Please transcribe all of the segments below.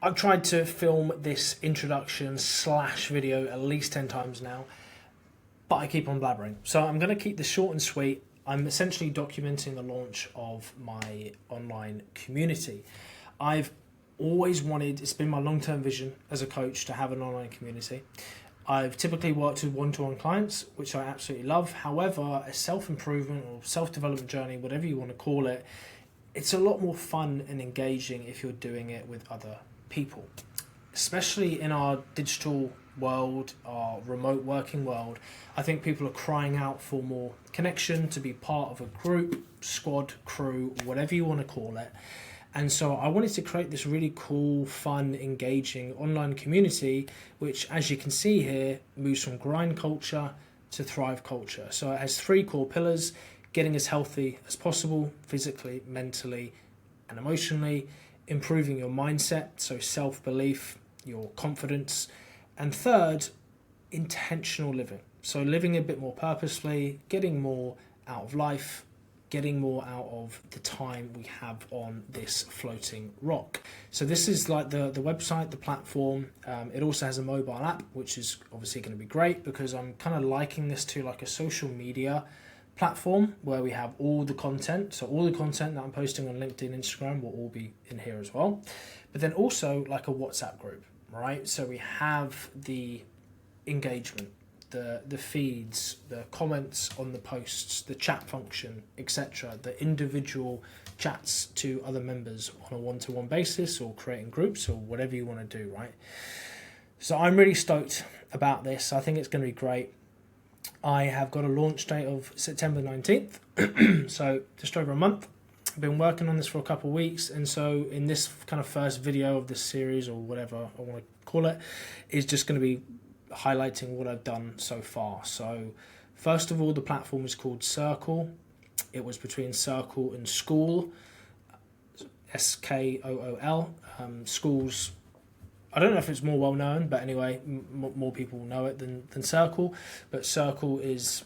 I've tried to film this introduction slash video at least 10 times now, but I keep on blabbering. So I'm going to keep this short and sweet. I'm essentially documenting the launch of my online community. I've always wanted, it's been my long-term vision as a coach to have an online community. I've typically worked with one-to-one clients, which I absolutely love. However, a self-improvement or self-development journey, whatever you want to call it, it's a lot more fun and engaging if you're doing it with other people, especially in our digital world, our remote working world. I think people are crying out for more connection, to be part of a group, squad, crew, whatever you want to call it. And so I wanted to create this really cool, fun, engaging online community, which, as you can see here, moves from grind culture to thrive culture. So it has three core pillars: getting as healthy as possible, physically, mentally, and emotionally; improving your mindset, so self-belief, your confidence; and third, intentional living. So living a bit more purposefully, getting more out of life, getting more out of the time we have on this floating rock. So this is like the website, the platform. It also has a mobile app, which is obviously going to be great because I'm kind of liking this to like a social media platform where we have all the content. So all the content that I'm posting on LinkedIn, Instagram will all be in here as well. But then also like a WhatsApp group, right? So we have the engagement, the feeds, the comments on the posts, the chat function, etc., the individual chats to other members on a one-to-one basis, or creating groups, or whatever you want to do, right? So I'm really stoked about this. I think it's going to be great. I have got a launch date of September 19th, so just over a month. I've been working on this for a couple of weeks, and so in this kind of first video of this series, or whatever I want to call it, is just going to be highlighting what I've done so far. So first of all, the platform is called Circle. It was between Circle and Skool, Skool. Schools, I don't know if it's more well known, but anyway, more people know it than Circle. But Circle is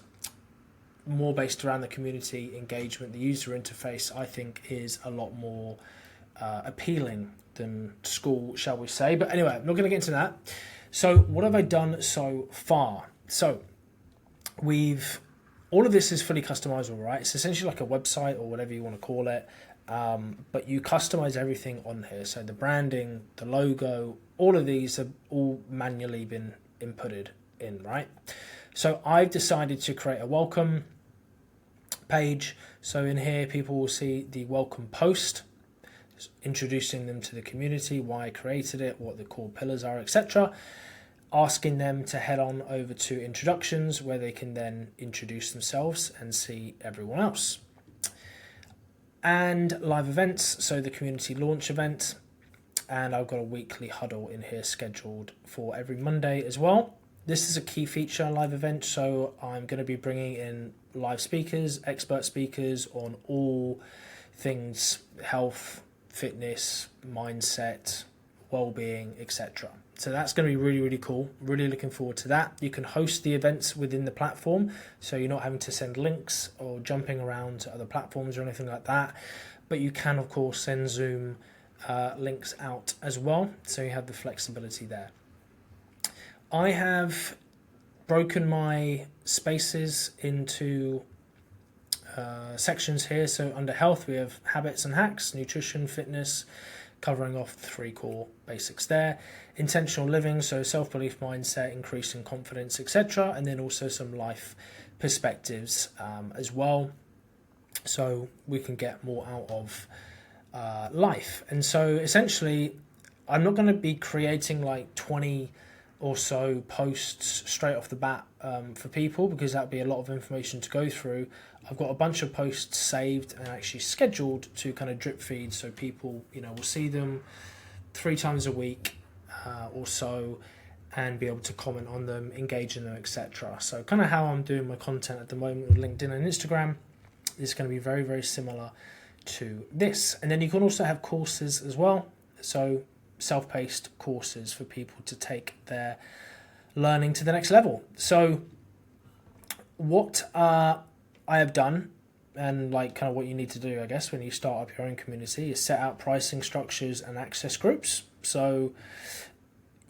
more based around the community engagement. The user interface, I think, is a lot more appealing than Skool, shall we say. But anyway, I'm not going to get into that. So what have I done so far? So all of this is fully customizable, right? It's essentially like a website or whatever you want to call it. But you customize everything on here. So the branding, the logo, all of these have all manually been inputted in, right? So I've decided to create a welcome page. So in here, people will see the welcome post, introducing them to the community, why I created it, what the core pillars are, etc. Asking them to head on over to introductions, where they can then introduce themselves and see everyone else. And live events, so the community launch event. And I've got a weekly huddle in here scheduled for every Monday as well. This is a key feature, live event, so I'm going to be bringing in live speakers, expert speakers on all things health, fitness, mindset, well-being, etc. So that's going to be really, really cool. Really looking forward to that. You can host the events within the platform, so you're not having to send links or jumping around to other platforms or anything like that. But you can, of course, send Zoom links out as well, so you have the flexibility there. I have broken my spaces into sections here. So under health, we have habits and hacks, nutrition, fitness, covering off the three core basics there. Intentional living, so self-belief, mindset, increasing confidence, etc. And then also some life perspectives as well, so we can get more out of life. And so essentially, I'm not going to be creating like 20 or so posts straight off the bat for people, because that would be a lot of information to go through. I've got a bunch of posts saved and actually scheduled to kind of drip feed, so people, will see them 3 times a week or so, and be able to comment on them, engage in them, etc. So kind of how I'm doing my content at the moment with LinkedIn and Instagram is going to be very, very similar to this. And then you can also have courses as well. So self-paced courses for people to take their learning to the next level. So what I have done and like kind of what you need to do, I guess, when you start up your own community is set out pricing structures and access groups. So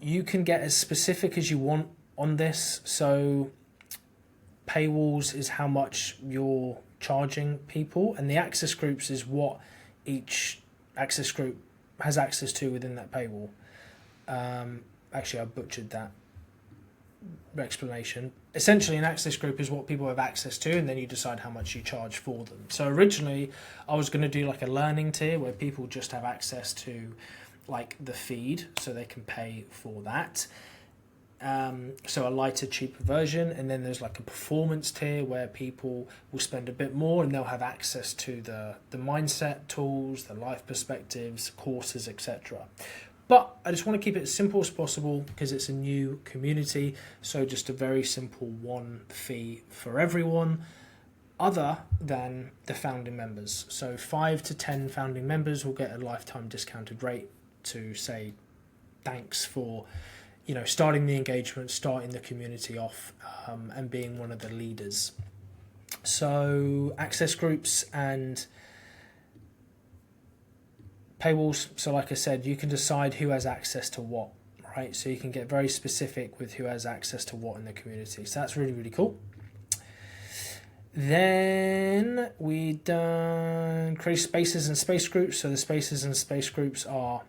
you can get as specific as you want on this. So paywalls is how much you're charging people, and the access groups is what each access group has access to within that paywall. Actually, I butchered that explanation. Essentially, an access group is what people have access to, and then you decide how much you charge for them. So originally I was going to do like a learning tier where people just have access to like the feed, so they can pay for that. So a lighter, cheaper version, and then there's like a performance tier where people will spend a bit more and they'll have access to the mindset tools, the life perspectives, courses, etc. But I just want to keep it as simple as possible because it's a new community. So just a very simple one fee for everyone other than the founding members. So 5 to 10 founding members will get a lifetime discounted rate to say thanks for, you know, starting the engagement, starting the community off, and being one of the leaders. So access groups and paywalls. So like I said, you can decide who has access to what, right? So you can get very specific with who has access to what in the community. So that's really, really cool. Then we done create spaces and space groups. So the spaces and space groups are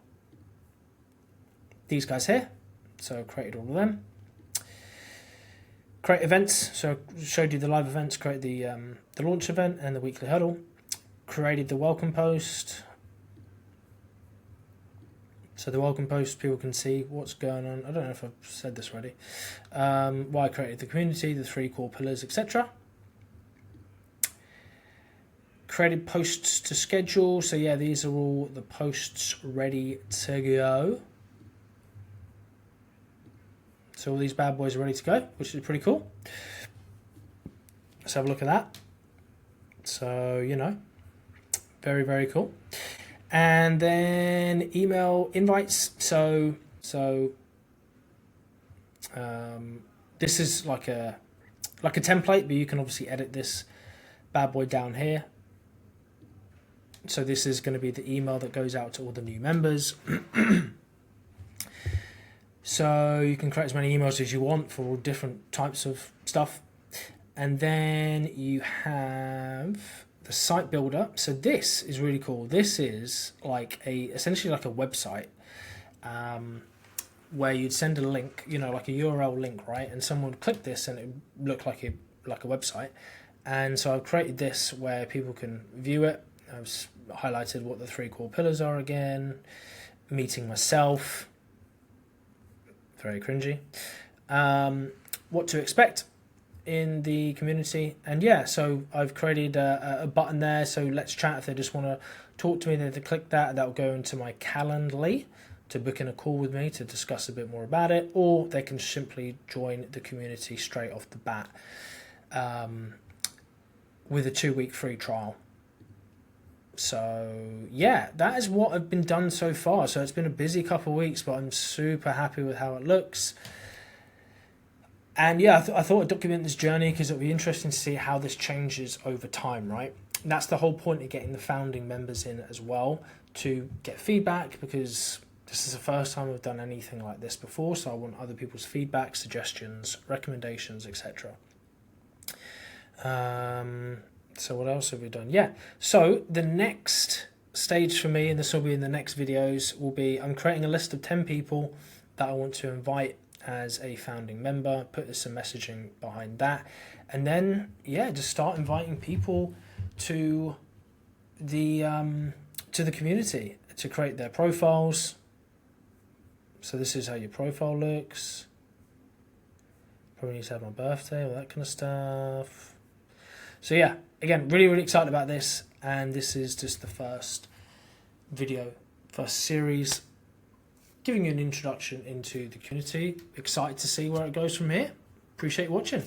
these guys here. So I created all of them. Create events. So I showed you the live events, create the launch event and the weekly huddle. Created the welcome post. So the welcome post, people can see what's going on. I don't know if I've said this already. Why I created the community, the 3 core pillars, etc. Created posts to schedule. So yeah, these are all the posts ready to go. So all these bad boys are ready to go, which is pretty cool. Let's have a look at that. So, you know, very, very cool. And then email invites. So this is like a template, but you can obviously edit this bad boy down here. So this is going to be the email that goes out to all the new members. So you can create as many emails as you want for all different types of stuff. And then you have the site builder. So this is really cool. This is like essentially like a website where you'd send a link, you know, like a URL link, right? And someone would click this and it would look like a website. And so I've created this where people can view it. I've highlighted what the 3 core pillars are again. Meeting myself. Very cringy. What to expect in the community, and yeah, so I've created a button there, so let's chat. If they just want to talk to me, they click that, and that will go into my Calendly to book in a call with me to discuss a bit more about it, or they can simply join the community straight off the bat with a 2-week free trial. So yeah, that is what I've been done so far. So it's been a busy couple of weeks, but I'm super happy with how it looks. And yeah, I thought I'd document this journey because it'll be interesting to see how this changes over time, right? And that's the whole point of getting the founding members in as well, to get feedback, because this is the first time I've done anything like this before. So I want other people's feedback, suggestions, recommendations, etc. So what else have we done? Yeah, so the next stage for me, and this will be in the next videos, will be I'm creating a list of 10 people that I want to invite as a founding member, put some messaging behind that, and then yeah, just start inviting people to the community to create their profiles. So this is how your profile looks. Probably need to have my birthday, all that kind of stuff. So yeah, again, really, really excited about this, and this is just the first video, first series, giving you an introduction into the community. Excited to see where it goes from here. Appreciate you watching.